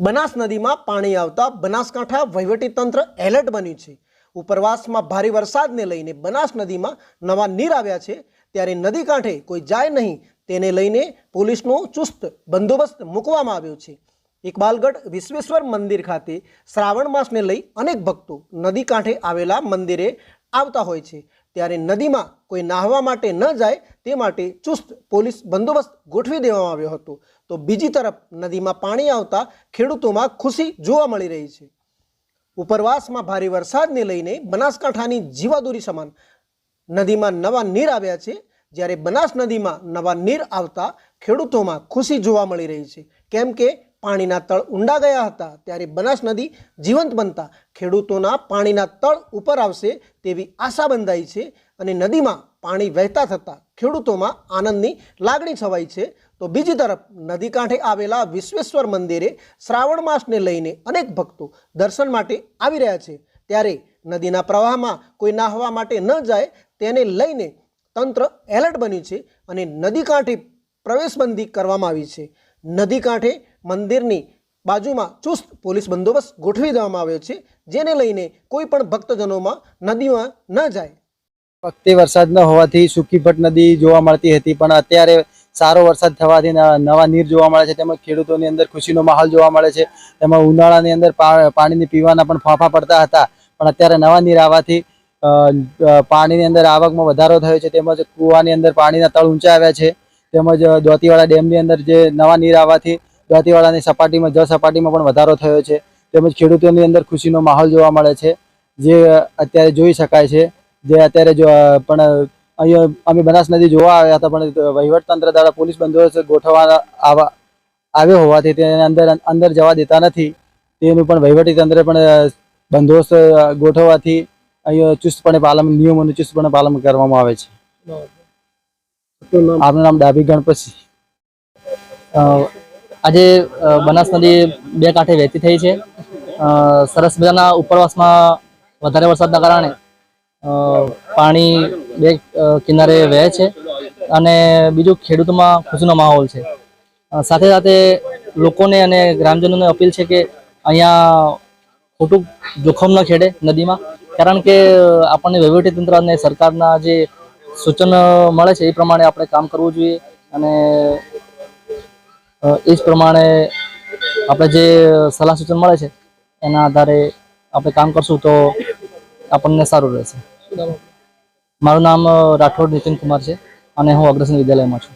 બનાસ નદીમાં પાણી આવતા બનાસકાંઠા વહીવટીતંત્ર એલર્ટ બન્યું છે। ઉપરવાસમાં ભારે વરસાદને લઈને બનાસ નદીમાં નવા નીર આવ્યા છે, ત્યારે નદી કાંઠે કોઈ જાય નહીં તેને લઈને પોલીસનો ચુસ્ત બંદોબસ્ત મૂકવામાં આવ્યો છે। ઇકબાલગઢ વિશ્વેશ્વર મંદિર ખાતે શ્રાવણ માસને લઈ અનેક ભક્તો નદી કાંઠે આવેલા મંદિરે આવતા હોય છે, ત્યારે નદીમાં કોઈ નાહવા માટે ન જાય તે માટે ચુસ્ત પોલીસ બંદોબસ્ત ગોઠવી દેવામાં આવ્યો હતો। તો બીજી તરફ નદીમાં પાણી આવતા ખેડૂતોમાં ખુશી જોવા મળી રહી છે। ઉપરવાસમાં ભારે વરસાદને લઈને બનાસકાંઠાની જીવાદોરી સમાન નદીમાં નવા નીર આવ્યા છે, જ્યારે બનાસ નદીમાં નવા નીર આવતા ખેડૂતોમાં ખુશી જોવા મળી રહી છે, કેમ કે પાણીના તળ ઊંડા ગયા હતા, ત્યારે બનાસ નદી જીવંત બનતા ખેડૂતોના પાણીના તળ ઉપર આવશે તેવી આશા બંધાઈ છે અને નદીમાં પાણી વહેતા થતાં ખેડૂતોમાં આનંદની લાગણી છવાઈ છે। તો બીજી તરફ નદી કાંઠે આવેલા વિશ્વેશ્વર મંદિરે શ્રાવણ માસને લઈને અનેક ભક્તો દર્શન માટે આવી રહ્યા છે, ત્યારે નદીના પ્રવાહમાં કોઈ નાહવા માટે ન જાય તેને લઈને તંત્ર એલર્ટ બન્યું છે અને નદી કાંઠે પ્રવેશબંધી કરવામાં આવી છે। નદી કાંઠે મંદિરની બાજુમાં ચુસ્ત પોલીસ બંદોબસ્ત ગોઠવી દેવામાં આવ્યો છે, જેને લઈને કોઈ પણ ભક્તજનોમાં નદીમાં ન જાય। વખતે વરસાદ ન હોવાથી સુકીભટ નદી જોવા મળતી હતી, પણ અત્યારે સારો વરસાદ થવાથી નવા નીર જોવા મળે છે, તેમજ ખેડૂતોની અંદર ખુશીનો માહોલ જોવા મળે છે। તેમાં ઉનાળાની અંદર પાણીની પીવાના પણ ફાંફા પડતા હતા, પણ અત્યારે નવા નીર આવવાથી પાણીની અંદર આવકમાં વધારો થયો છે, તેમજ કૂવાની અંદર પાણીના તળ ઊંચા આવ્યા છે, તેમજ દોતીવાડા ડેમની અંદર જે નવા નીર આવવાથી દોતીવાડાની સપાટીમાં જળ સપાટીમાં પણ વધારો થયો છે, તેમજ ખેડૂતોની અંદર ખુશીનો માહોલ જોવા મળે છે, જે અત્યારે જોઈ શકાય છે। જે અત્યારે પણ અહીંયા અમે બનાસ નદી જોવા આવ્યા હતા, પણ વહીવટતંત્ર દ્વારા પોલીસ બંદોબસ્ત ગોઠવવા આવ્યો હોવાથી તેને અંદર જવા દેતા નથી। તેનું પણ વહીવટીતંત્રે પણ બંદોબસ્ત ગોઠવવાથી અહીંયા ચુસ્તપણે નિયમોનું ચુસ્તપણે પાલન કરવામાં આવે છે। આપનું નામ ડાભી ગણપતસિંહ। આજે બનાસ નદી બે કાંઠે વહેતી થઈ છે। સરસ મજાના ઉપરવાસમાં વધારે વરસાદના કારણે પાણી બે કિનારે વહે છે અને બીજું ખેડૂતોમાં ખુશીનો માહોલ છે। સાથે સાથે લોકોને અને ગ્રામજનોને અપીલ છે કે અહીંયા ખોટું જોખમ ન ખેડે નદીમાં, કારણ કે આપણને વહીવટીતંત્ર અને સરકારના જે સૂચન મળે છે એ પ્રમાણે આપણે કામ કરવું જોઈએ, અને એ જ પ્રમાણે આપણે જે સલાહ સૂચન મળે છે એના આધારે આપણે કામ કરશું તો આપણને સારું રહેશે। મારું નામ રાઠોડ નીતિન કુમાર છે અને હું અગ્રસેન વિદ્યાલયમાં છું।